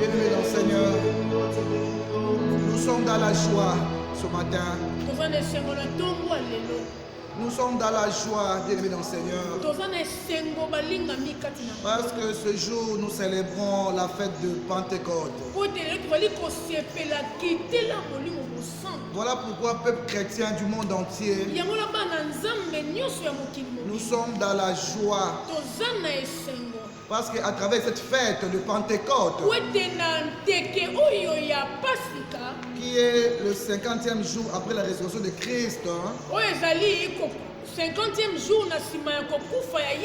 Bien-aimés dans le Seigneur, nous sommes dans la joie ce matin. Nous sommes dans la joie, bien-aimés dans le Seigneur. Parce que ce jour, nous célébrons la fête de Pentecôte. Voilà pourquoi, peuple chrétien du monde entier, nous sommes dans la joie. Parce qu'à travers cette fête de Pentecôte, qui est le 50e jour après la résurrection de Christ,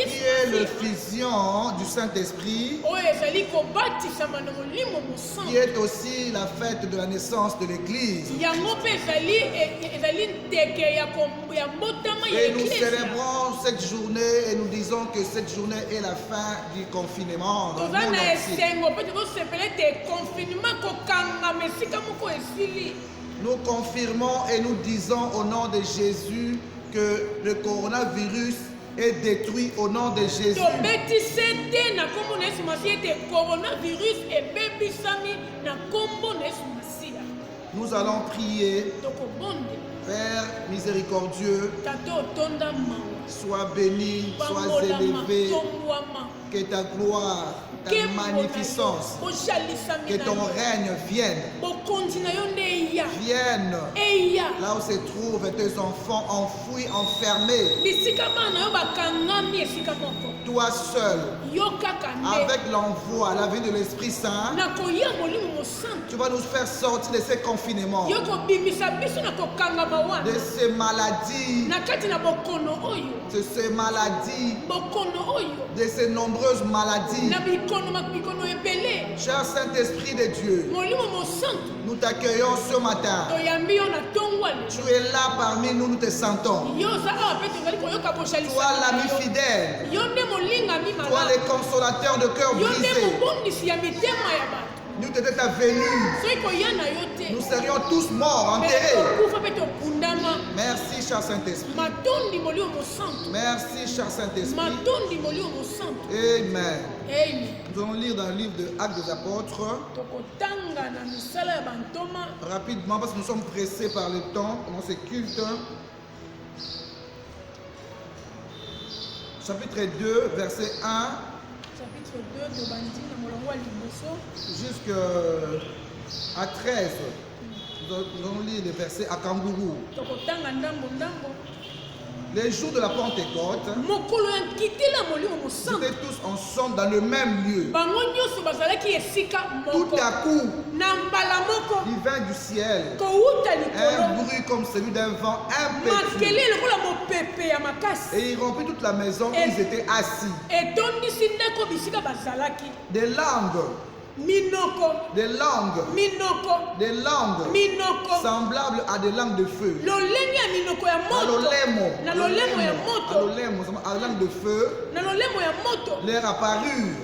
qui est l'effusion du Saint-Esprit, qui est aussi la fête de la naissance de l'Église. Et nous célébrons cette journée et nous disons que cette journée est la fin du confinement dans le monde entier. Nous confirmons et nous disons au nom de Jésus que le coronavirus est détruit au nom de Jésus. Nous allons prier. Père miséricordieux, sois béni, sois élevé, que ta gloire, ta magnificence, que ton règne vienne. Vienne là où se trouvent tes enfants enfouis, enfermés. Toi seul, avec l'envoi, la vie de l'Esprit Saint, tu vas nous faire sortir de ces confinements, de ces maladies, de ces nombreuses maladies. Cher Saint-Esprit de Dieu, nous t'accueillons ce matin. Tu es là parmi nous, nous te sentons. Toi l'ami fidèle, toi le consolateur de cœur brisé. Nous t'étions ta venue, nous serions tous morts, enterrés. Merci, cher Saint-Esprit. Merci, cher Saint-Esprit. Amen. Nous allons lire dans le livre de Actes des Apôtres. Rapidement, parce que nous sommes pressés par le temps dans ce culte. Chapitre 2, verset 1. Jusqu'à 13. Nous allons lire les versets à Kangourou. Les jours de la Pentecôte, ils étaient tous ensemble dans le même lieu. Tout à coup, il vint du ciel un bruit comme celui d'un vent impétueux. Et il remplit toute la maison où ils étaient assis. Des langues semblables à des langues de feu. À langue de feu leur apparurent,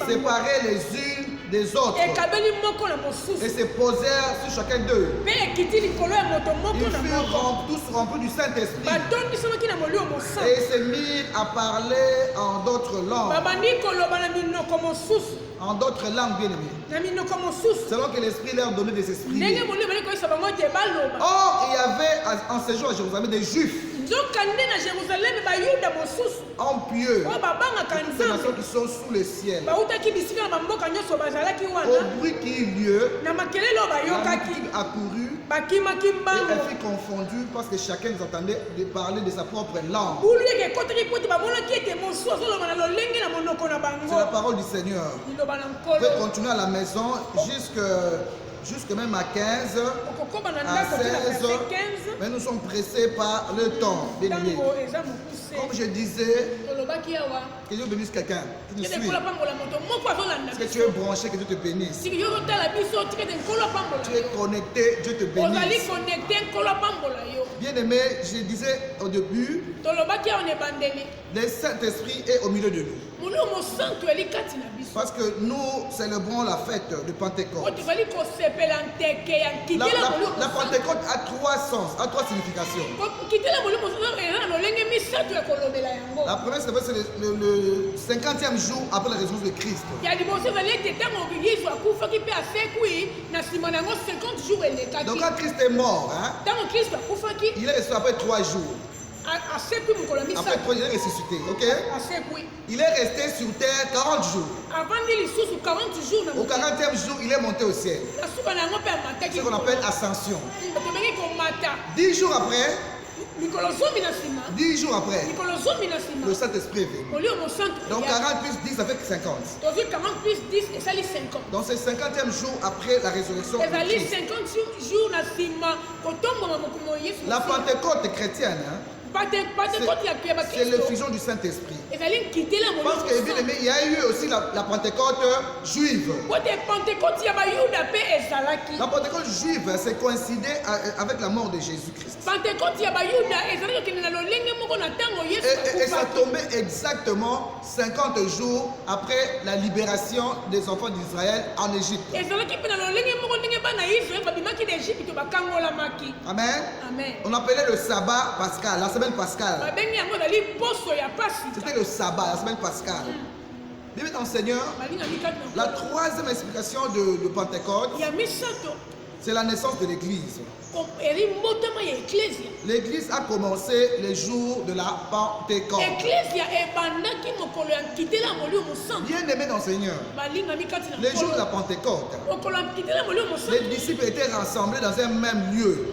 séparées les unes des autres, et se posèrent sur chacun d'eux. Ils furent tous remplis du Saint-Esprit et se mirent à parler en d'autres langues. En d'autres langues, bien aimés, selon que l'Esprit leur donnait des esprits. Or, il y avait en séjour à Jérusalem des Juifs, hommes pieux, toutes ces nations qui sont sous le ciel. Au bruit qui eut lieu, la multitude accourut et elle fut confondue parce que chacun nous entendait parler de sa propre langue. C'est la parole du Seigneur. On peut continuer à la maison jusque même à 15, à 16, mais nous sommes pressés par le temps. Bien aimé. Comme je disais, que Dieu bénisse quelqu'un qui nous suit. Est-ce que tu es branché, que Dieu te bénisse? Tu es connecté, Dieu te bénisse. Bien aimé, je disais au début, le Saint-Esprit est au milieu de nous. Parce que nous célébrons la fête de Pentecôte. La Pentecôte a trois sens, a trois significations. La première, c'est le 50e jour après la résurrection de Christ. Donc quand Christ est mort, hein, il est resté après 3 jours. Après 3 jours, il est ressuscité, ok? Il est resté sur terre 40 jours. Au 40e jour, il est monté au ciel. C'est ce qu'on appelle ascension. 10 jours après, 10 jours après, le Saint-Esprit est venu. Donc 40 plus 10, ça fait 50. Donc c'est 50e jour après la résurrection de Christ. La Pentecôte chrétienne, hein, c'est l'effusion du Saint-Esprit. Parce qu'il y a eu aussi la Pentecôte juive. La Pentecôte juive, c'est coïncidé avec la mort de Jésus-Christ. Et ça tombait exactement 50 jours après la libération des enfants d'Israël en Égypte. Amen. On appelait le sabbat pascal, la semaine pascale. C'était le sabbat, la semaine pascale. Bien dans le Seigneur, la troisième explication de Pentecôte, c'est la naissance de l'Église. L'Église a commencé les jours de la Pentecôte. Bien aimé dans le Seigneur, les jours de la Pentecôte, les disciples étaient rassemblés dans un même lieu.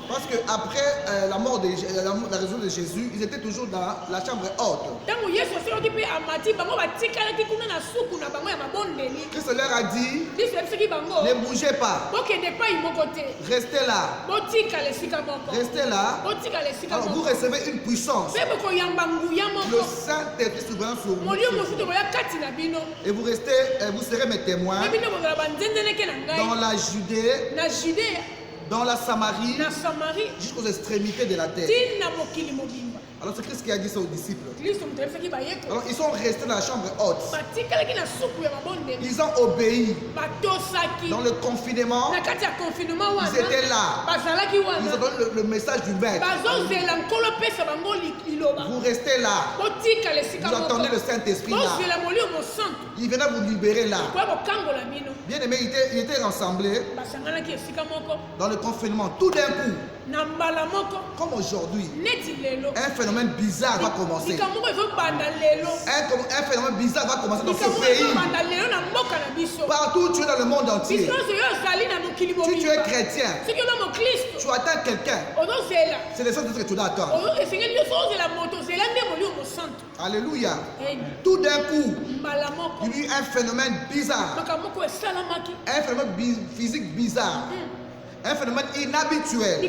Parce qu'après la mort de la résurrection de Jésus, ils étaient toujours dans la chambre haute. Christ leur a dit, ne bougez pas. Restez là. Restez là. Alors vous recevez une puissance. Le Saint-Esprit souverain sur vous. Et vous serez mes témoins dans la Judée, dans la Samarie, jusqu'aux extrémités de la terre. Alors c'est Christ qui a dit ça aux disciples. Alors ils sont restés dans la chambre haute. Ils ont obéi. Dans le confinement, ils étaient là. Ils ont donné le message du maître. Vous restez là. Vous attendez le Saint-Esprit là. Il venait vous libérer là. Bien aimé, ils étaient rassemblés dans le confinement. Tout d'un coup, comme aujourd'hui, un phénomène bizarre va commencer. Un phénomène bizarre va commencer dans ce pays. Partout où tu es dans le monde entier. Si tu es chrétien, tu attends quelqu'un. C'est le Saint-Esprit que tu dois attendre. Alléluia. Tout d'un coup, il y a eu un phénomène bizarre. Un phénomène physique bizarre. Un phénomène inhabituel.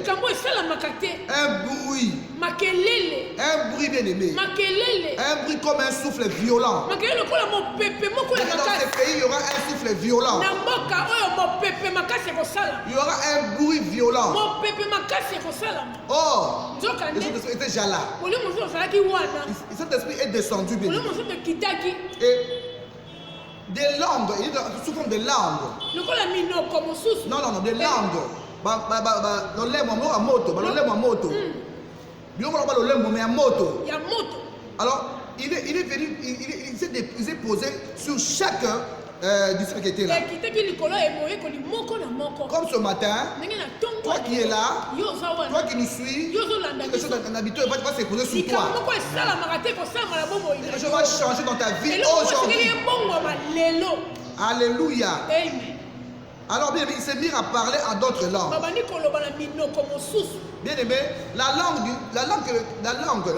Un bruit. Un bruit bien aimé. Un bruit comme un souffle violent. Dans ce pays, il y aura un souffle violent. Il y aura un bruit violent. Or, le Saint-Esprit était déjà là. Le Saint-Esprit est descendu bien aimé. Et des langues, sous forme de langues. Non, des langues. Alors, il est venu, il s'est posé sur chaque disciple qui était là. Comme ce matin, toi qui es là, toi qui nous suis, quelque chose d'un habituel va se poser sur toi. Quelque chose va changer dans ta vie aujourd'hui. Alléluia. Alors bien aimé, il s'est mis à parler en d'autres langues. Bien aimé, la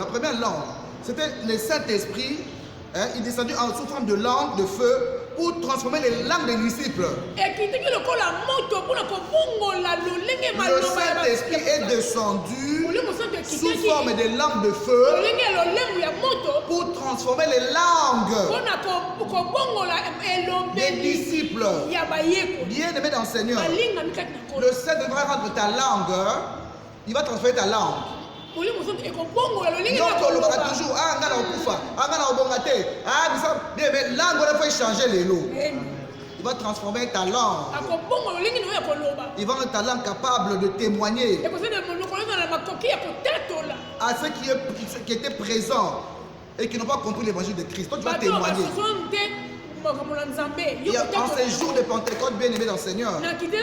première langue, c'était le Saint-Esprit. Il descendit sous forme de langue de feu pour transformer les langues des disciples. Le Saint-Esprit est descendu sous forme de langues de feu pour transformer les langues des disciples. Bien aimé dans le Seigneur, le Saint-Esprit va rendre ta langue, il va transformer ta langue. Toujours, langue, il faut changer les lots. Il va transformer ta langue. Il va rendre ta langue capable de témoigner à ceux qui étaient présents et qui n'ont pas compris l'évangile de Christ. Toi, tu vas témoigner. Et en ces jours de Pentecôte, bien aimé dans le Seigneur, c'était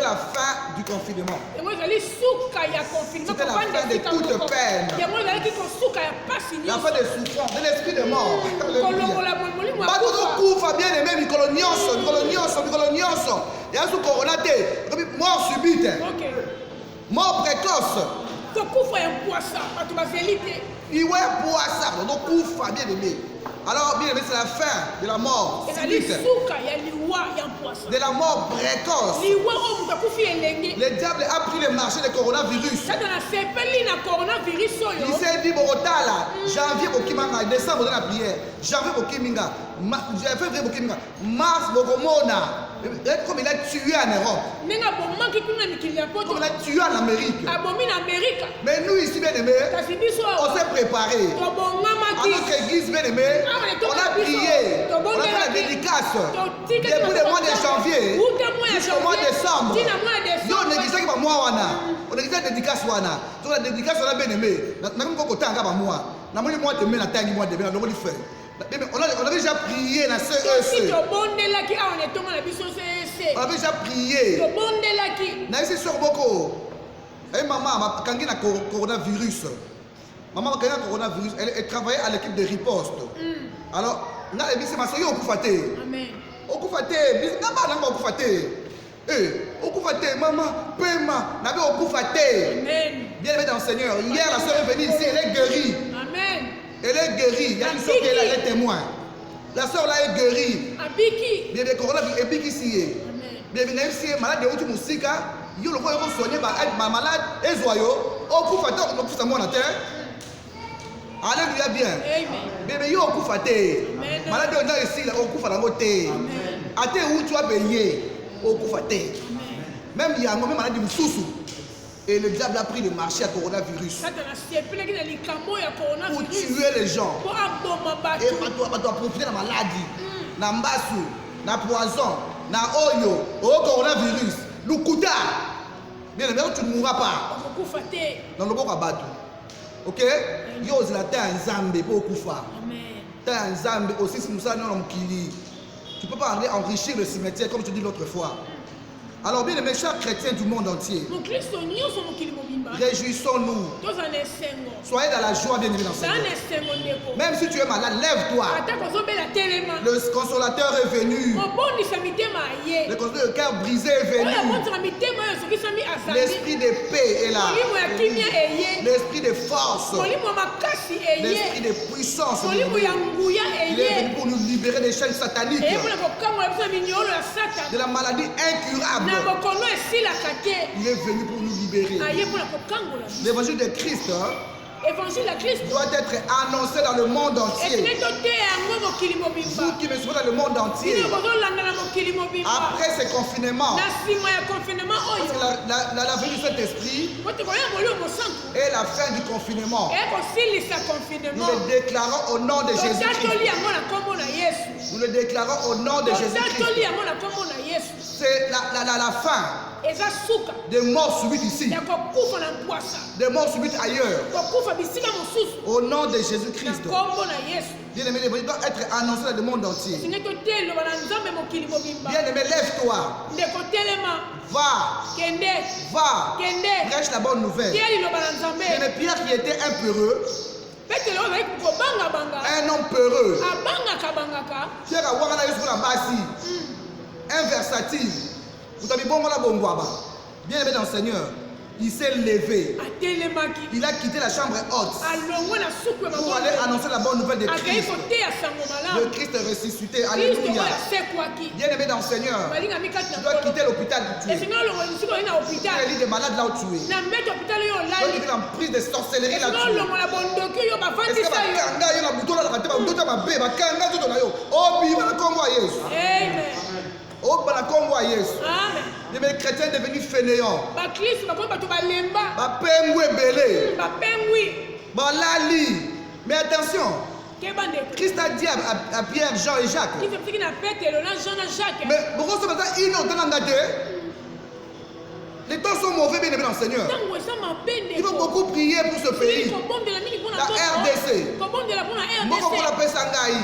la fin du confinement. C'était la fin de toute peine. La fin des souffrances, de l'esprit de mort. Bien aimé, mort subite, mort précoce. Bien aimé. Alors, bien aimé, c'est la fin de la mort subite, de la mort précoce. Le diable a pris le marché du coronavirus. Il s'est dit, janvier, décembre, de la prière, janvier, février, mars, comme il a tué en Europe, comme il a tué en Amérique. Mais nous ici, bien aimés, on s'est préparé. À notre église, bien aimé, on a prié, on a fait la dédicace depuis le mois de janvier jusqu'au mois de décembre. Nous, on néglige pas moi, on néglige la dédicace. Donc la dédicace, on a bien aimé. On a déjà prié dans ce on avait déjà prié. Maman, coronavirus. Maman, coronavirus, elle travaillait à l'équipe de riposte. Alors, on a dit c'est ma soeur, on a maman, paiement, bien aimé dans le Seigneur. Hier, la soeur est venue ici, elle est guérie. Amen. Elle est guérie. Il y a une soeur qui est là, elle est témoin. La soeur là est guérie. Bien aimé, coronavirus, et ici. Bien aimé, si malade de haute musique, il y a le roi qui soigné ma malade, et joyeux, au coup faté, on pousse à moi en terre. Alléluia bien. Bébé, yo au coup faté. Malade de ici, au coup faté, au côté. À terre où tu as baigné, au coup faté. Même il y a un moment malade de sous. Et le diable a pris le marché à coronavirus pour tuer les gens. Et tu dois profiter de la maladie, de la mbassou, de la poison, de la oyo, au coronavirus. Lukuta. Bien aimé, tu ne mourras pas. Dans le bon rabat. Ok? Yo, c'est la terre en Zambie pour Kufa. Terre en Zambie aussi, si nous sommes dans le Kili. Tu ne peux pas aller enrichir le cimetière comme je te dis l'autre fois. Alors bien aimés, chers chrétiens du monde entier, réjouissons-nous. Soyez dans la joie, bien aimés dans ce monde. Même si tu es malade, lève-toi. Le consolateur est venu. Le consolateur de cœur brisé est venu. L'esprit de paix est là. L'esprit de force. L'esprit de puissance. Il est venu pour nous libérer des chaînes sataniques, de la maladie incurable. Il est venu pour nous libérer. L'évangile de Christ doit être annoncé dans le monde entier. Vous qui me suivez dans le monde entier, après ce confinement, la venue de cet esprit et la fin du confinement, nous le déclarons au nom de Jésus-Christ. Nous le déclarons au nom de Jésus-Christ. C'est la fin des morts subites ici, des morts subites ailleurs. Au nom de Jésus-Christ. Bien aimé, l'évangile doit être annoncé dans le monde entier. Bien aimé, lève-toi. Va. Prêche la bonne nouvelle. Bien aimé, Pierre qui était un peureux, un homme peureux. Pierre a ouara sur la basi. Un versatile. Vous avez bon la bongoaba. Bien aimé dans le Seigneur. Il s'est levé. Il a quitté la chambre haute pour aller annoncer la bonne nouvelle de Christ. Le Christ est ressuscité. Alléluia. Bien aimé dans le Seigneur, tu dois quitter l'hôpital où tu es. Tu es lit des malades là où tu es. Tu dois quitter la prise de sorcellerie là où tu es. Est-ce que les chrétiens devenus fainéants. Mais attention, Christ a dit à Pierre, Jean et Jacques. Mais pourquoi ce matin, ils n'ont pas de. Les temps sont mauvais, bien aimé dans le Seigneur. Il faut beaucoup prier pour ce pays. La RDC. Moko la pesa ngai.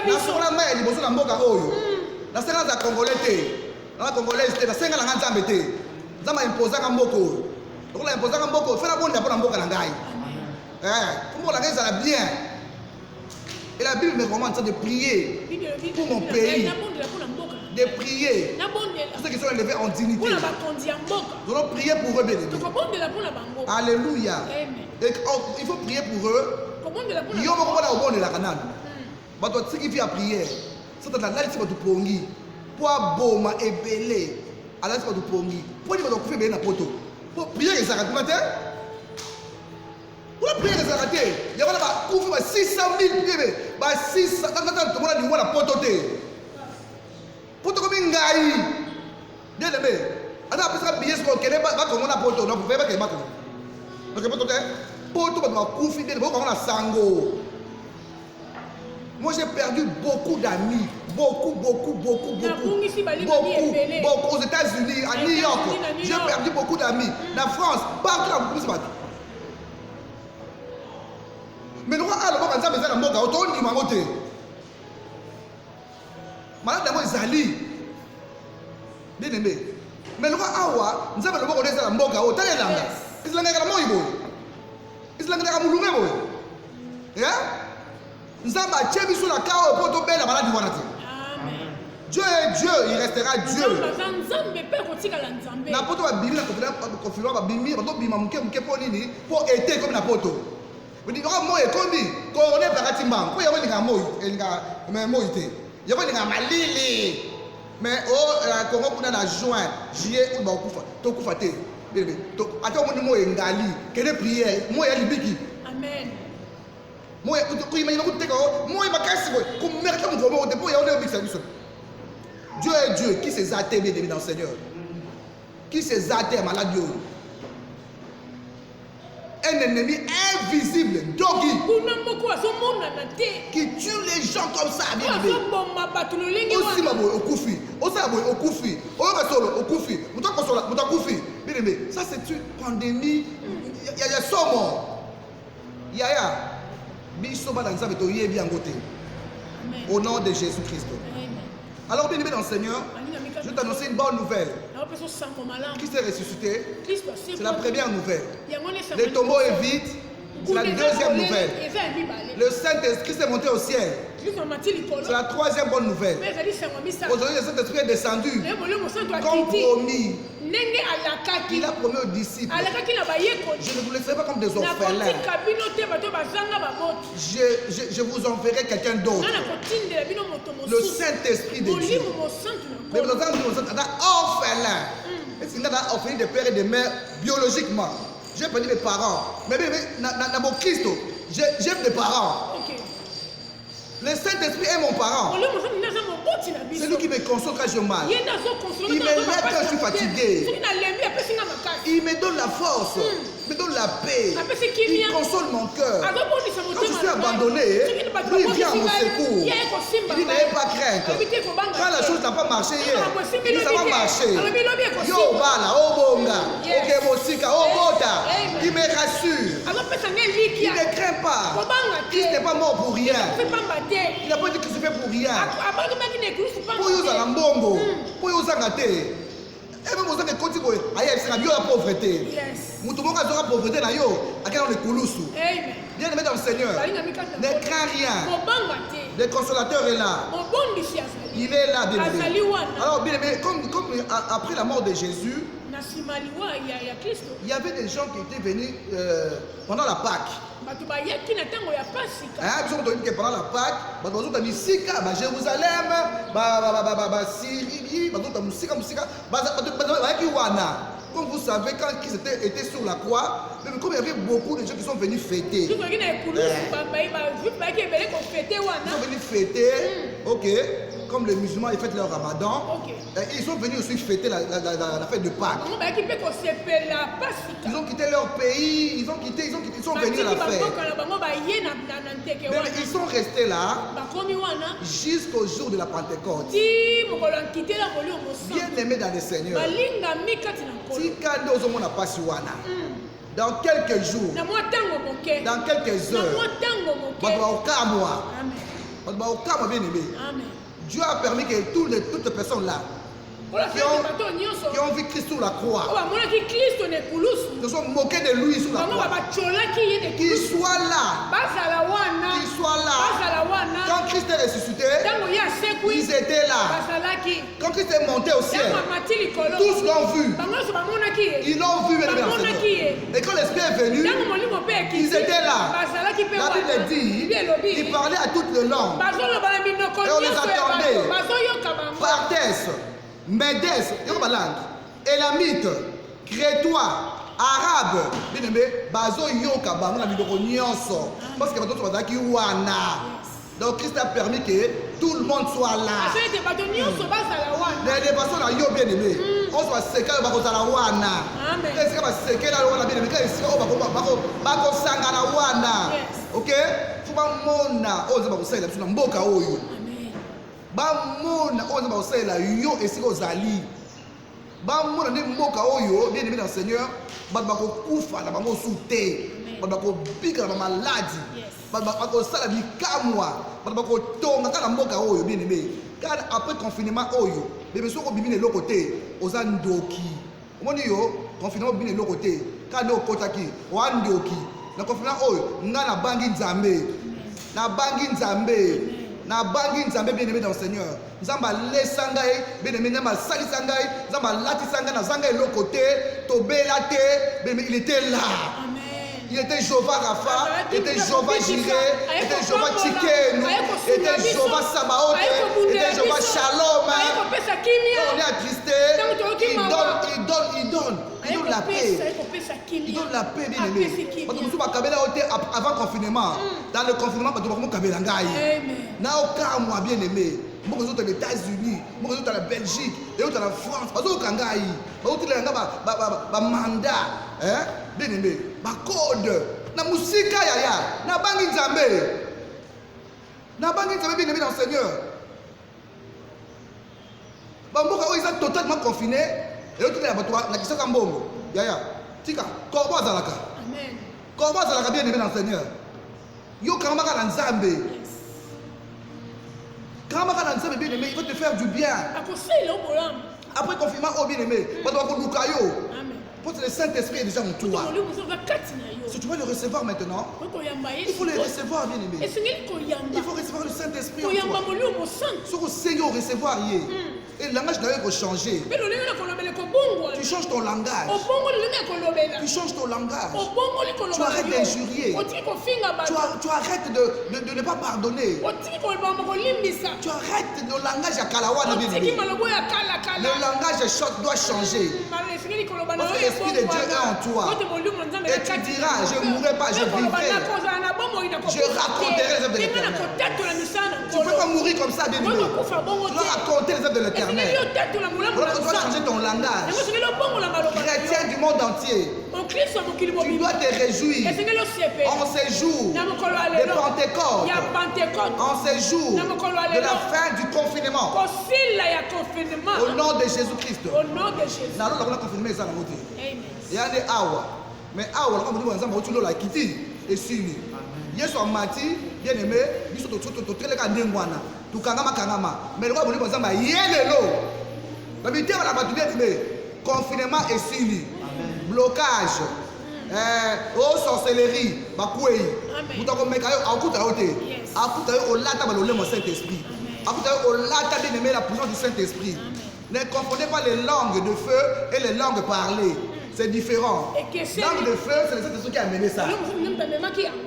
La sola mère, liboso na mboka oyo. La séance à Congolais té. La Congolaise té, la senga la nzambe té. Nzamba imposa ka mboko oyo. Donc la imposa ka mboko, fait la bonne pour la mboka na ngai. Pour la ngai ça va bien. Et la Bible me recommande de prier pour mon pays. De prier pour ceux qui sont élevés en dignité. Nous allons prier pour eux, bien aimés. Alléluia. Et il faut prier pour eux. Il y a un bon de la canal. Ce qui fait la prière, c'est que la liste va te pongi. Pour boma et belé. La liste va te pongi. Pour dire que tu fais bien la poto. Pour prier les arrêtés. Pour la prière les arrêtés. Il y a 600 000 bébés. 600 000 la poto. Poto comme une gaï. Bien aimé. Alors après ça, billet sur lequel va comme on a poto. Non, vous pouvez pas qu'il y ait poto. Donc poto va couper des beaucoup on a sango. Moi j'ai perdu beaucoup d'amis. Beaucoup aux États-Unis, à New York. J'ai perdu beaucoup d'amis. En France, partout là, vous pouvez. Mais nous allons voir ensemble dans mboka auto ni mangote. Malade moi Zali. Bien aimé. Mais nous awa, nous allons voir dans mboka auto talelanga. Islanga kala moyibo. Islanga kala mulunga boy. Ya? Nzamba tchebi sur la kao poto bela malade wana te. Amen. Dieu est Dieu, il restera Dieu. Na poto ba bimi na confirmer ba bimi, ba to bima muke ponini pour être comme na poto. Vous dites, moi, comme dit, on est par Timban, il y a un mot, il y a un malili. Mais la Congo, on a juin, juillet, on va tout faire. Attends, moi, il y a une prière, moi, il y a Libiki. Amen. Moi, il y a Dieu est Dieu, qui s'est athée, bien aimé dans le Seigneur. Qui s'est athée, malade. Un ennemi invisible, Doggy, qui tue les gens comme ça. Aussi mabo okufi, osabo okufi, orasolo okufi, mutakosola mutakufi. Bien aimé, ça c'est une pandémie. Il y a somo. Yaya, biso ba nzambe to yebi angote. Au nom de Jésus-Christ. Alors bien aimé dans le Seigneur, je vais t'annoncer une bonne nouvelle. Qui s'est ressuscité? C'est la première nouvelle. Le tombeau est vide. C'est la deuxième nouvelle. Le Saint-Esprit s'est monté au ciel. C'est la troisième bonne nouvelle. Aujourd'hui, le Saint-Esprit est descendu. Comme promis. Il a promis aux disciples. Je ne vous laisserai pas comme des orphelins. Je vous enverrai quelqu'un d'autre. Le Saint-Esprit de Dieu. Mais vous entendez, orphelin. Est-ce qu'il y a un orphelin de père et de mère biologiquement? J'ai perdu mes parents. Mais dans mon Christ, j'aime mes parents. Le Saint-Esprit est mon parent. C'est lui qui me console quand je mal. Il me lève quand je suis fatigué. Il me donne la force. Il me donne la paix. Il console mon cœur. Quand je suis abandonné, lui il vient à mon secours. Il dit n'ayez pas crainte. Quand la chose n'a pas marché hier, il dit ça va marcher. Yo bala, oh bonga, ok mosika, oh bota. Il me rassure. Il ne craint pas. Christ n'est pas mort pour rien. Il n'a pas dit qu'il se fait pour rien. Pour y la mbongo, pour y gâté. Et même aux gens qui continuent à y la pauvreté. Tout le monde a la pauvreté, il y a le kouloussou. Bien aimé dans le Seigneur. Ne crains rien. Le consolateur est là. Il est là, bien aimé. Alors, bien aimé, comme après la mort de Jésus, il y avait des gens qui étaient venus pendant la Pâque. Pendant la Pâque, Jérusalem, Syrie, comme vous savez, quand ils étaient sur la croix, même comme il y avait beaucoup de gens qui sont venus fêter. Ils sont venus fêter, ok. comme les musulmans, ils fêtent leur ramadan. Et ils sont venus aussi fêter la fête de Pâques. Ils ont quitté leur pays, ils sont venus à la fête. Mais ils sont restés là jusqu'au jour de la Pentecôte. Bien aimés dans le Seigneur. Dans quelques jours, dans quelques heures, Dieu a permis que toutes les personnes là qui ont vu Christ sur la croix, se sont moqués de lui sur la croix, qu'il soit là, quand Christ est ressuscité, ils étaient là. Quand Christ est monté au ciel, tous l'ont vu. Ils l'ont vu. Et quand l'Esprit est venu, ils étaient là. La Bible dit, il parlait à toutes les langues. Et on les attendait. Partès, Médès, Élamite, Crétois, Arabe, Bazo Yoka, Bamona, Nyonso. Parce que donc Christ a permis que tout le monde soit là. Les personnes là, yo bien aimé. On soit séqué au Bakotala Wana. Est-ce que va séqué là Wana bien aimé? Qu'est-ce que Bako Sangana Wana? Ok? Faut pas mona. On se va là, sur Mboka Oyo. Bamona, on se va là, yo et c'est aux alliés. Bamona ne Mboka Oyo, bien aimé dans le Seigneur. Bako Koufa, la maman souté. Bako Bika, la maladie. Bako Sala Bikamwa. Bako Tonga, la Mboka Oyo, bien aimé. Car après confinement Oyo, les personnes qui viennent de l'autre côté, aux Andoki. On dit yo, confinement vient de l'autre côté. Car nous Kotaki, aux Andoki. Le confinement Oyo, nous avons Bangi Nzambe. Na Bangi Nzambe. Na Bangi Nzambe bien aimé dans le Seigneur. Nous avons les Sangai, bien aimé, nous avons Sali Sangai, nous avons Lati Sangai, nous avons l'autre côté, Tobé Late, il était là. Il était Jova Rafa, il était Jova Jiré, il était Jova Tikenu, il était Jova Sabaote, il était Jova Shalom. On est attristé, il donne la paix. Il donne la paix, bien aimé. Parce que nous sommes à avant le confinement. Dans le confinement, nous sommes à Kabelangaï. N'a aucun mois, bien aimé. Nous sommes aux États-Unis, nous sommes à la Belgique, nous sommes à la France, nous sommes à Kangaï, nous sommes à mandat. Bien aimé, ma code, na musika yaya, na bangi Nzambe, bien aimé dans le Seigneur. Bamboka ils sont totalement confinés et l'autre est abattoir, na kisa kambongo, yaya, tika, korbo azalaka. Amen. Korbo azalaka bien aimé dans le Seigneur. Yo kamaka na Nzambe. Kamaka na Nzambe bien aimé, il va te faire du bien. Après confinement, oh bien aimé, bato lukayo. Amen. Parce que le Saint-Esprit est déjà en toi. Si tu veux le recevoir maintenant, il faut le recevoir, bien aimé. Il faut recevoir le Saint-Esprit en toi. Sur le Seigneur, recevoir hier. Et le langage doit changer. Tu changes ton langage. Tu changes ton langage. Tu arrêtes d'injurier. Tu arrêtes de ne pas pardonner. Tu arrêtes le langage à Kalawana, bien aimé. Le langage doit changer. Parce que l'Esprit de Dieu est en toi. Et tu diras, je ne mourrai pas, je vivrai. Je raconterai les œuvres de l'Éternel. Tu ne peux pas mourir comme ça, bien aimé. Tu dois raconter les œuvres de l'Éternel. Tu dois changer ton langage. Chrétien du monde entier, tu dois te réjouir en ces jours de Pentecôte, en ces jours de la fin du confinement. Au nom de Jésus-Christ. Il y a des awa. Mais awa, comme vous dites, vous la quitter et suivi. Yesu amati, bien aimé, biso to très ka ndengwana. Tu kangama kangama. Mais le roi vous dites, yelelo. La vérité va la battre bien aimé. Confinement et suivi. Blocage. Sorcellerie, bakoué. Vous t'avez mis à akuta ote. Akuta o lata balolé mon Saint-Esprit. Akuta o lata bien aimé la puissance du Saint-Esprit. Ne confondez pas les langues de feu et les langues parlées. C'est différent. Langue de feu, c'est le Saint-Esprit qui a amené ça.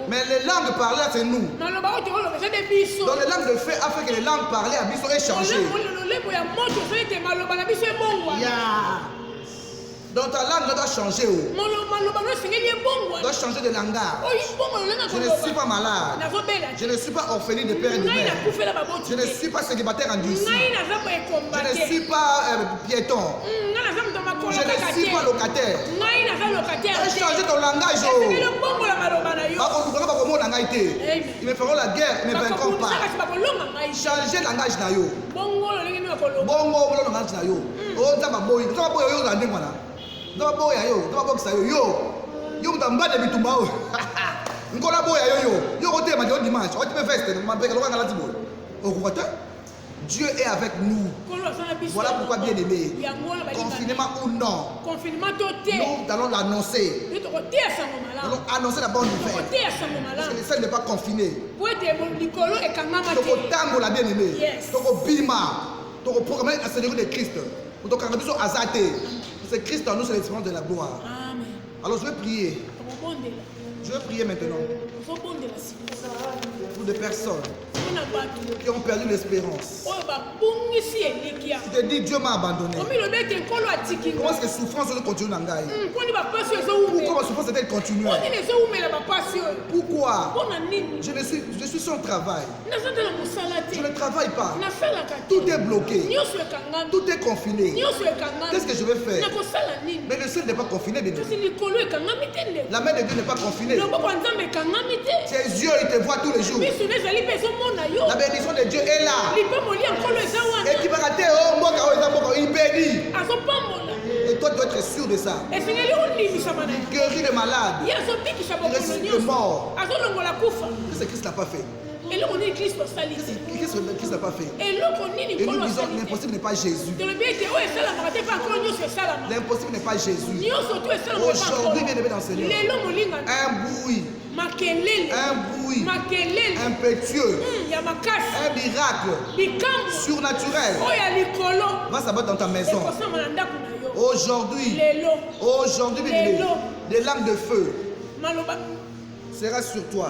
Mais les langues parlées, c'est nous. Donc les langues de feu a fait que les langues parlées à Bissot aient changé. Dans ta langue, doit changer. Doit changer de langage. Je ne suis pas malade. Je ne suis pas orpheline de père et de mère. Je ne suis pas célibataire endurci. Je ne suis pas piéton. Je ne suis pas locataire. Changer ton langage. Ils me feront la guerre, ils ne me vaincront pas. Changer le langage. Bongo le langage. Dieu est avec nous. Voilà pourquoi, bien aimé, confinement ou non, nous allons l'annoncer. Nous allons annoncer la bonne nouvelle. Parce que le Seigneur n'est pas confiné. Donc, au bien aimé, donc au bima, donc au programme la Seigneur de Christ. Donc, quand nous sommes azatés, c'est Christ en nous, c'est l'expérience de la gloire. Alors, je vais prier. Je vais prier maintenant pour des personnes qui ont perdu l'espérance. Tu te dis, Dieu m'a abandonné. Comment est-ce que souffrance doit continuer dans Gaï? Pourquoi ma souffrance est-elle continuée? Pourquoi? Je suis sans travail. Je ne travaille pas. Tout est bloqué. Tout est confiné. Qu'est-ce que je vais faire? Mais le ciel n'est pas confiné. La main de Dieu n'est pas confinée. Tes yeux, ils te voient tous les jours. La bénédiction de Dieu est là. Et qui va rater, il bénit. Et toi, tu dois être sûr de ça. Il guérit les malades. Il ressuscite les morts. Qu'est-ce que Christ n'a pas fait? Qu'est-ce que Christ n'a pas fait? Et nous disons l'impossible n'est pas Jésus. L'impossible n'est pas Jésus. Aujourd'hui, bien aimé dans le Seigneur, un bruit impétueux, un miracle surnaturel va s'abattre dans ta maison. Aujourd'hui, des lames de feu sera sur toi,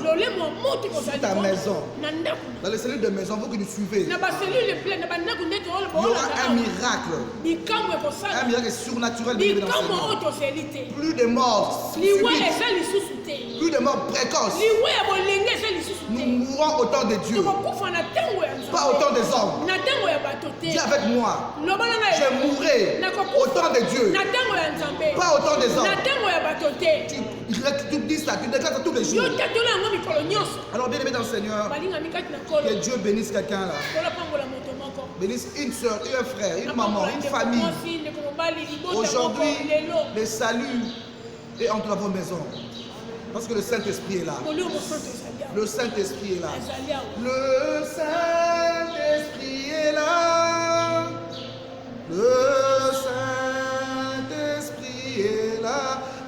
sur ta maison, dans les cellules de maison, vous qui nous suivez. Il y aura un miracle surnaturel de l'enseignement. Plus de morts subites, plus de morts précoces. Nous mourrons au temps de Dieu, pas au temps des hommes. Dis avec moi, je mourrai au temps de Dieu, pas au temps des hommes. Tu dis ça, tu déclares ça tous les jours. Alors bien aimé dans le Seigneur, que Dieu bénisse quelqu'un là. Bénisse une soeur, un frère, une maman, une famille. Aujourd'hui, le salut est entre vos maisons. Parce que le Saint-Esprit est là. Le Saint-Esprit est là. Le Saint-Esprit est là. Le Saint-Esprit est là.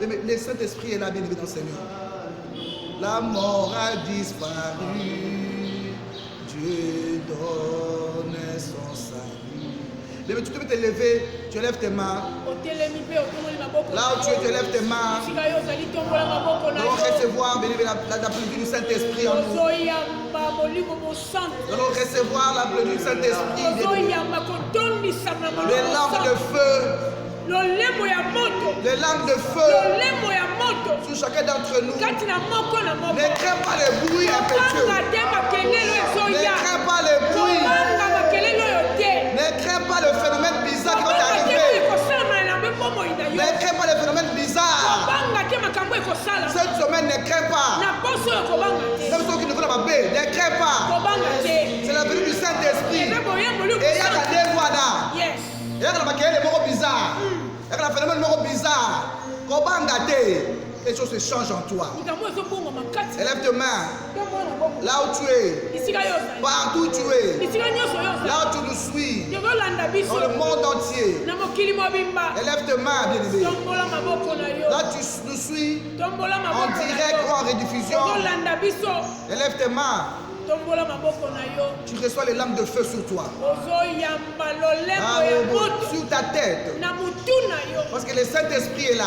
Le Saint-Esprit est là, bien aimé dans le Seigneur. La mort a disparu. Dieu donne son salut. Tu peux te lever, tu lèves tes mains. Là où tu es, tu lèves tes mains. Nous allons recevoir la plénitude du Saint-Esprit en nous. Nous allons recevoir la plénitude du Saint-Esprit. Les lampes de feu. Les lampes de feu sur chacun d'entre nous. Ne crains pas les bruits impétueux. Ne crains pas les bruits. Ne crains pas le phénomène bizarre qui va t'arriver. Ne crains pas les phénomènes bizarres. Cette semaine, ne crains pas. Même ceux qui ne vont pas baie, ne crains pas. C'est la venue du Saint-Esprit. Et il y a la dévoile. Il y a la mots bizarres. Il y a le phénomène bizarre. Les choses se changent en toi. Élève tes mains. Là où tu es. Partout où tu es. Là où tu nous suis. Dans le monde entier. Élève tes mains, bien aimé. Là tu nous suis. En direct ou en rediffusion. Élève tes mains. Tu reçois les lames de feu sur toi. Sur ta tête. Parce que le Saint-Esprit est là.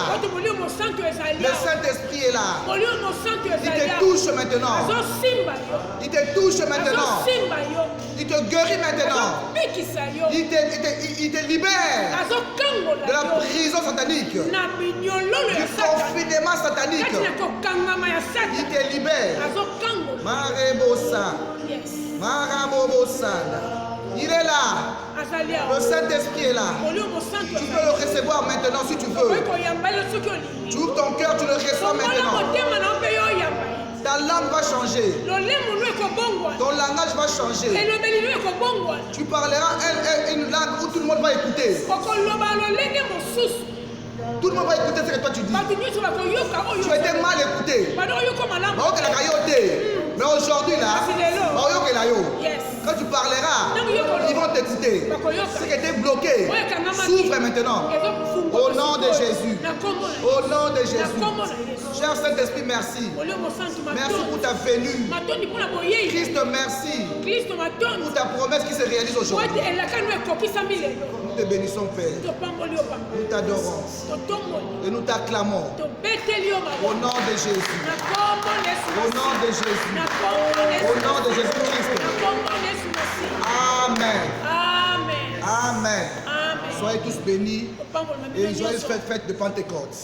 Le Saint-Esprit est là. Il te touche maintenant. Il te touche maintenant. Il te guérit maintenant. Il te libère de la prison satanique. Du confinement satanique. Il te libère. Marebosa. Marabobosa. Il est là. Le Saint-Esprit est là. Tu peux le recevoir maintenant si tu veux. Tu ouvres ton cœur, tu le reçois maintenant. Ta langue va changer. Ton langage va changer. Tu parleras une langue où tout le monde va écouter. Tout le monde va écouter ce que toi tu dis. Tu étais mal écouté. Mais aujourd'hui là, quand tu parleras, ils vont t'écouter. Ce qui était bloqué, s'ouvre maintenant. Au nom de Jésus. Au nom de Jésus. Cher Saint-Esprit, merci. Merci pour ta venue. Christ, merci pour ta promesse qui se réalise aujourd'hui. Nous te bénissons, Père. Nous t'adorons. Et nous t'acclamons. Au nom de Jésus. Au nom de Jésus. Au nom de Jésus-Christ. Amen. Amen. Soyez tous bénis et une joyeuse fête de Pentecôte.